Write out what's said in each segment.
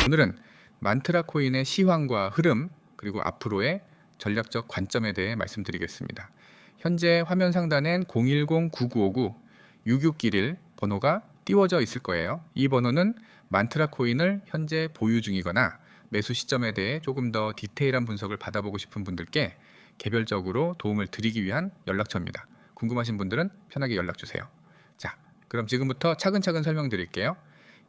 오늘은 만트라 코인의 시황과 흐름 그리고 앞으로의 전략적 관점에 대해 말씀드리겠습니다. 현재 화면 상단엔 010-9959-6611 번호가 띄워져 있을 거예요. 이 번호는 만트라 코인을 현재 보유 중이거나 매수 시점에 대해 조금 더 디테일한 분석을 받아보고 싶은 분들께 개별적으로 도움을 드리기 위한 연락처입니다. 궁금하신 분들은 편하게 연락 주세요. 자, 그럼 지금부터 차근차근 설명드릴게요.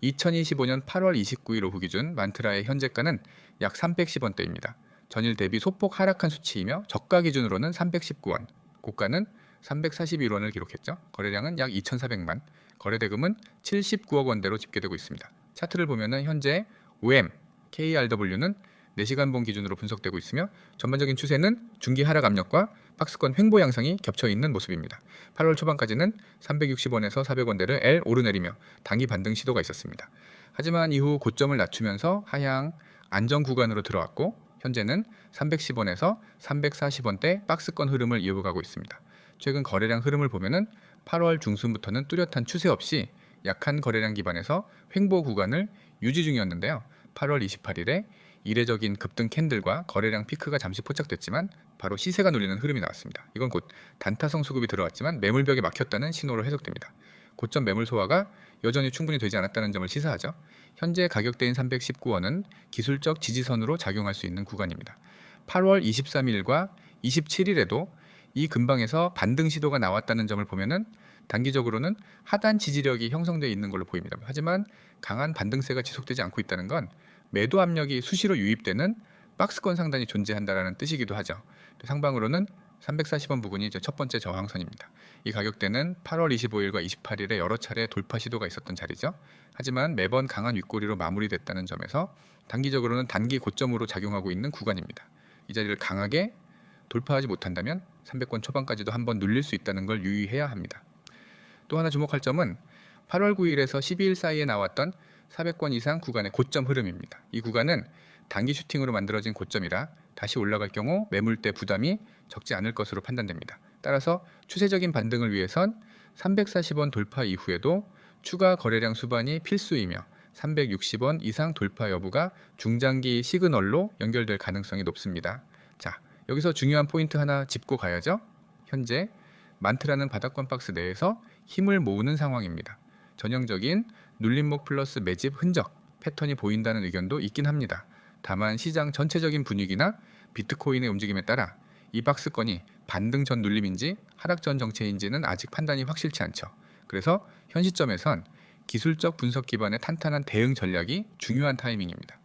2025년 8월 29일 오후 기준 만트라의 현재가는 약 310원대입니다. 전일 대비 소폭 하락한 수치이며 저가 기준으로는 319원, 고가는 341원을 기록했죠. 거래량은 약 2,400만, 거래대금은 79억 원대로 집계되고 있습니다. 차트를 보면은 현재 OM, KRW는 4시간 본 기준으로 분석되고 있으며 전반적인 추세는 중기 하락 압력과 박스권 횡보 양상이 겹쳐 있는 모습입니다. 8월 초반까지는 360원에서 400원대를 L 오르내리며 단기 반등 시도가 있었습니다. 하지만 이후 고점을 낮추면서 하향 안정 구간으로 들어왔고 현재는 310원에서 340원대 박스권 흐름을 이어가고 있습니다. 최근 거래량 흐름을 보면은 8월 중순부터는 뚜렷한 추세 없이 약한 거래량 기반에서 횡보 구간을 유지 중이었는데요. 8월 28일에 이례적인 급등 캔들과 거래량 피크가 잠시 포착됐지만 바로 시세가 눌리는 흐름이 나왔습니다. 이건 곧 단타성 수급이 들어왔지만 매물벽에 막혔다는 신호로 해석됩니다. 고점 매물 소화가 여전히 충분히 되지 않았다는 점을 시사하죠. 현재 가격대인 319원은 기술적 지지선으로 작용할 수 있는 구간입니다. 8월 23일과 27일에도 이 근방에서 반등 시도가 나왔다는 점을 보면은 단기적으로는 하단 지지력이 형성되어 있는 걸로 보입니다. 하지만 강한 반등세가 지속되지 않고 있다는 건 매도 압력이 수시로 유입되는 박스권 상단이 존재한다는 뜻이기도 하죠. 상방으로는 340원 부근이 첫 번째 저항선입니다. 이 가격대는 8월 25일과 28일에 여러 차례 돌파 시도가 있었던 자리죠. 하지만 매번 강한 윗꼬리로 마무리됐다는 점에서 단기적으로는 단기 고점으로 작용하고 있는 구간입니다. 이 자리를 강하게 돌파하지 못한다면 300권 초반까지도 한번 눌릴 수 있다는 걸 유의해야 합니다. 또 하나 주목할 점은 8월 9일에서 12일 사이에 나왔던 400권 이상 구간의 고점 흐름입니다. 이 구간은 단기 슈팅으로 만들어진 고점이라 다시 올라갈 경우 매물대 부담이 적지 않을 것으로 판단됩니다. 따라서 추세적인 반등을 위해선 340원 돌파 이후에도 추가 거래량 수반이 필수이며 360원 이상 돌파 여부가 중장기 시그널로 연결될 가능성이 높습니다. 자, 여기서 중요한 포인트 하나 짚고 가야죠. 현재 만트라는 바닥권 박스 내에서 힘을 모으는 상황입니다. 전형적인 눌림목 플러스 매집 흔적 패턴이 보인다는 의견도 있긴 합니다. 다만 시장 전체적인 분위기나 비트코인의 움직임에 따라 이 박스권이 반등 전 눌림인지 하락 전 정체인지는 아직 판단이 확실치 않죠. 그래서 현 시점에선 기술적 분석 기반의 탄탄한 대응 전략이 중요한 타이밍입니다.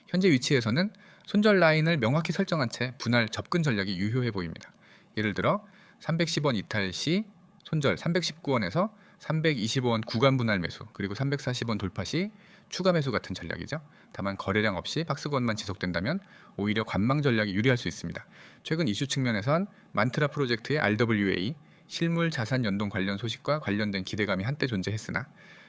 현재 위치에서는 손절 라인을 명확히 설정한 채 분할 접근 전략이 유효해 보입니다. 예를 들어 310원 이탈 시 손절 319원에서 325원 구간 분할 매수 그리고 340원 돌파 시 추가 매수 같은 전략이죠. 다만 거래량 없이 박스권만 지속된다면 오히려 관망 전략이 유리할 수 있습니다. 최근 이슈 측면에선 만트라 프로젝트의 RWA 실물 자산 연동 관련 소식과 관련된 기대감이 한때 존재했으나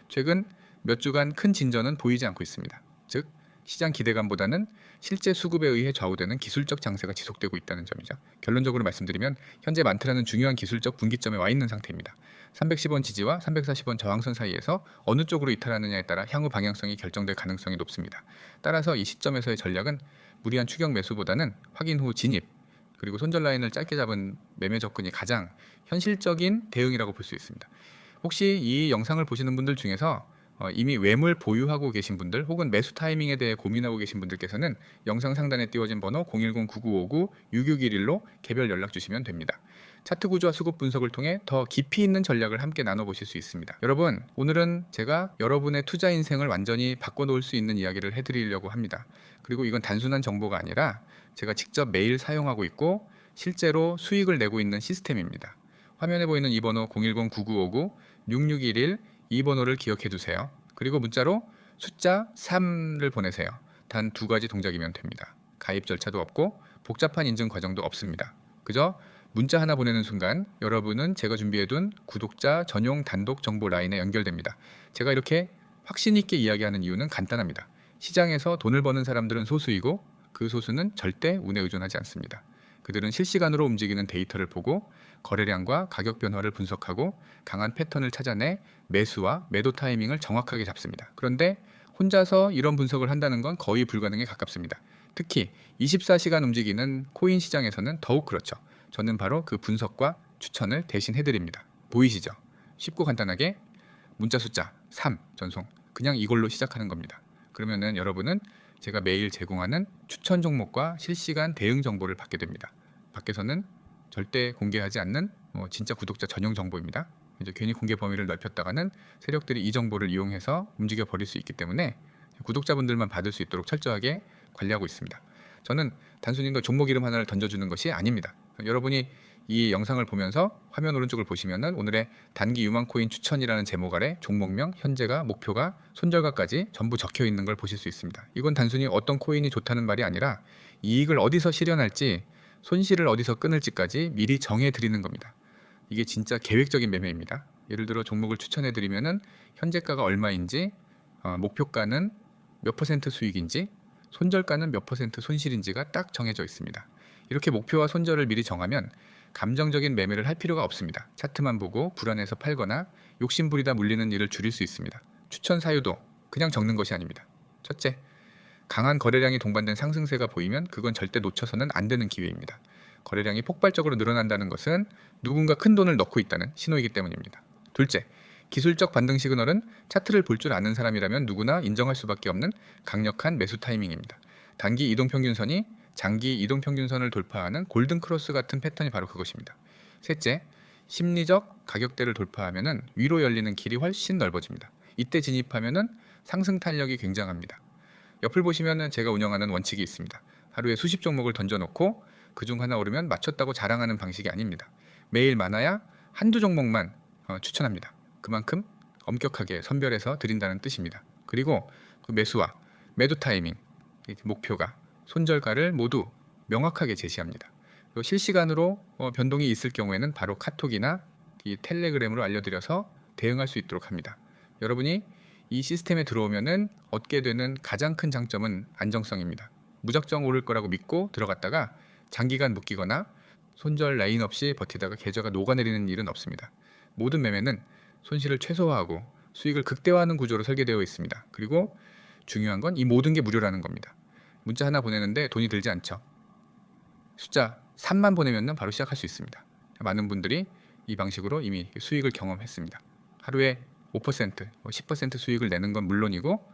최근 몇 주간 큰 진전은 보이지 않고 있습니다. 즉 시장 기대감보다는 실제 수급에 의해 좌우되는 기술적 장세가 지속되고 있다는 점이죠. 결론적으로 말씀드리면 현재 만트라는 중요한 기술적 분기점에 와 있는 상태입니다. 310원 지지와 340원 저항선 사이에서 어느 쪽으로 이탈하느냐에 따라 향후 방향성이 결정될 가능성이 높습니다. 따라서 이 시점에서의 전략은 무리한 추격 매수보다는 확인 후 진입 그리고 손절 라인을 짧게 잡은 매매 접근이 가장 현실적인 대응이라고 볼 수 있습니다. 혹시 이 영상을 보시는 분들 중에서 이미 매물 보유하고 계신 분들 혹은 매수 타이밍에 대해 고민하고 계신 분들께서는 영상 상단에 띄워진 번호 010-9959-6611로 개별 연락 주시면 됩니다. 차트 구조와 수급 분석을 통해 더 깊이 있는 전략을 함께 나눠보실 수 있습니다. 여러분, 오늘은 제가 여러분의 투자 인생을 완전히 바꿔놓을 수 있는 이야기를 해드리려고 합니다. 그리고 이건 단순한 정보가 아니라 제가 직접 매일 사용하고 있고 실제로 수익을 내고 있는 시스템입니다. 화면에 보이는 이 번호 010-9959-6611 이 번호를 기억해 두세요. 그리고 문자로 숫자 3를 보내세요. 단 2가지 동작이면 됩니다. 가입 절차도 없고 복잡한 인증 과정도 없습니다. 그저 문자 하나 보내는 순간 여러분은 제가 준비해둔 구독자 전용 단독 정보 라인에 연결됩니다. 제가 이렇게 확신 있게 이야기하는 이유는 간단합니다. 시장에서 돈을 버는 사람들은 소수이고 그 소수는 절대 운에 의존하지 않습니다. 그들은 실시간으로 움직이는 데이터를 보고 거래량과 가격 변화를 분석하고 강한 패턴을 찾아내 매수와 매도 타이밍을 정확하게 잡습니다. 그런데 혼자서 이런 분석을 한다는 건 거의 불가능에 가깝습니다. 특히 24시간 움직이는 코인 시장에서는 더욱 그렇죠. 저는 바로 그 분석과 추천을 대신 해드립니다. 보이시죠? 쉽고 간단하게 문자 숫자 3 전송, 그냥 이걸로 시작하는 겁니다. 그러면은 여러분은 제가 매일 제공하는 추천 종목과 실시간 대응 정보를 받게 됩니다. 밖에서는 절대 공개하지 않는 진짜 구독자 전용 정보입니다. 이제 괜히 공개 범위를 넓혔다가는 세력들이 이 정보를 이용해서 움직여 버릴 수 있기 때문에 구독자분들만 받을 수 있도록 철저하게 관리하고 있습니다. 저는 단순히 종목 이름 하나를 던져주는 것이 아닙니다. 여러분이 이 영상을 보면서 화면 오른쪽을 보시면은 오늘의 단기 유망 코인 추천이라는 제목 아래 종목명, 현재가, 목표가, 손절가까지 전부 적혀 있는 걸 보실 수 있습니다. 이건 단순히 어떤 코인이 좋다는 말이 아니라 이익을 어디서 실현할지, 손실을 어디서 끊을지까지 미리 정해 드리는 겁니다. 이게 진짜 계획적인 매매입니다. 예를 들어 종목을 추천해 드리면은 현재가가 얼마인지, 목표가는 몇 퍼센트 수익인지, 손절가는 몇 퍼센트 손실인지가 딱 정해져 있습니다. 이렇게 목표와 손절을 미리 정하면 감정적인 매매를 할 필요가 없습니다. 차트만 보고 불안해서 팔거나 욕심부리다 물리는 일을 줄일 수 있습니다. 추천 사유도 그냥 적는 것이 아닙니다. 첫째, 강한 거래량이 동반된 상승세가 보이면 그건 절대 놓쳐서는 안 되는 기회입니다. 거래량이 폭발적으로 늘어난다는 것은 누군가 큰 돈을 넣고 있다는 신호이기 때문입니다. 둘째, 기술적 반등 시그널은 차트를 볼 줄 아는 사람이라면 누구나 인정할 수밖에 없는 강력한 매수 타이밍입니다. 단기 이동평균선이 장기 이동평균선을 돌파하는 골든크로스 같은 패턴이 바로 그것입니다. 셋째, 심리적 가격대를 돌파하면 위로 열리는 길이 훨씬 넓어집니다. 이때 진입하면 상승 탄력이 굉장합니다. 옆을 보시면 제가 운영하는 원칙이 있습니다. 하루에 수십 종목을 던져놓고 그중 하나 오르면 맞췄다고 자랑하는 방식이 아닙니다. 매일 많아야 한두 종목만 추천합니다. 그만큼 엄격하게 선별해서 드린다는 뜻입니다. 그리고 그 매수와 매도 타이밍, 목표가, 손절가를 모두 명확하게 제시합니다. 그리고 실시간으로 변동이 있을 경우에는 바로 카톡이나 이 텔레그램으로 알려드려서 대응할 수 있도록 합니다. 여러분이 이 시스템에 들어오면은 얻게 되는 가장 큰 장점은 안정성입니다. 무작정 오를 거라고 믿고 들어갔다가 장기간 묶이거나 손절 라인 없이 버티다가 계좌가 녹아내리는 일은 없습니다. 모든 매매는 손실을 최소화하고 수익을 극대화하는 구조로 설계되어 있습니다. 그리고 중요한 건 이 모든 게 무료라는 겁니다. 문자 하나 보내는데 돈이 들지 않죠. 숫자 3만 보내면 바로 시작할 수 있습니다. 많은 분들이 이 방식으로 이미 수익을 경험했습니다. 하루에 5%, 10% 수익을 내는 건 물론이고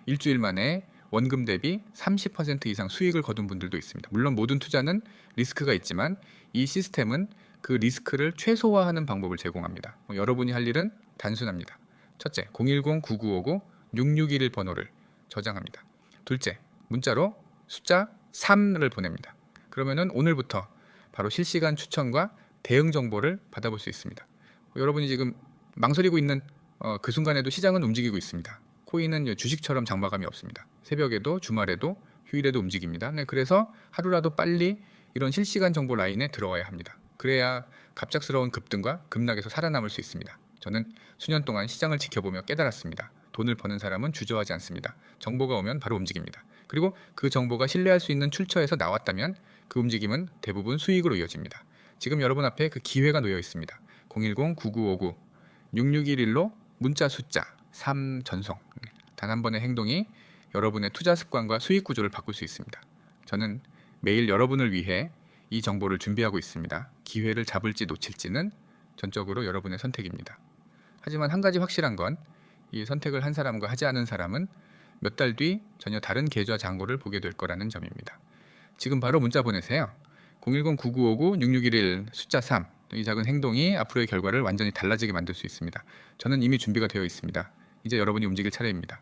일주일 만에 원금 대비 30% 이상 수익을 거둔 분들도 있습니다. 물론 모든 투자는 리스크가 있지만 이 시스템은 그 리스크를 최소화하는 방법을 제공합니다. 여러분이 할 일은 단순합니다. 첫째, 010-9959-6611 번호를 저장합니다. 둘째, 문자로 숫자 3을 보냅니다. 그러면은 오늘부터 바로 실시간 추천과 대응 정보를 받아볼 수 있습니다. 여러분이 지금 망설이고 있는 그 순간에도 시장은 움직이고 있습니다. 코인은 주식처럼 장마감이 없습니다. 새벽에도 주말에도 휴일에도 움직입니다. 네, 그래서 하루라도 빨리 이런 실시간 정보 라인에 들어와야 합니다. 그래야 갑작스러운 급등과 급락에서 살아남을 수 있습니다. 저는 수년 동안 시장을 지켜보며 깨달았습니다. 돈을 버는 사람은 주저하지 않습니다. 정보가 오면 바로 움직입니다. 그리고 그 정보가 신뢰할 수 있는 출처에서 나왔다면 그 움직임은 대부분 수익으로 이어집니다. 지금 여러분 앞에 그 기회가 놓여 있습니다. 010-9959-6611로 문자 숫자 3 전송. 단 한 번의 행동이 여러분의 투자 습관과 수익 구조를 바꿀 수 있습니다. 저는 매일 여러분을 위해 이 정보를 준비하고 있습니다. 기회를 잡을지 놓칠지는 전적으로 여러분의 선택입니다. 하지만 한 가지 확실한 건 이 선택을 한 사람과 하지 않은 사람은 몇 달 뒤 전혀 다른 계좌 잔고를 보게 될 거라는 점입니다. 지금 바로 문자 보내세요. 010-9959-6611 숫자 3. 이 작은 행동이 앞으로의 결과를 완전히 달라지게 만들 수 있습니다. 저는 이미 준비가 되어 있습니다. 이제 여러분이 움직일 차례입니다.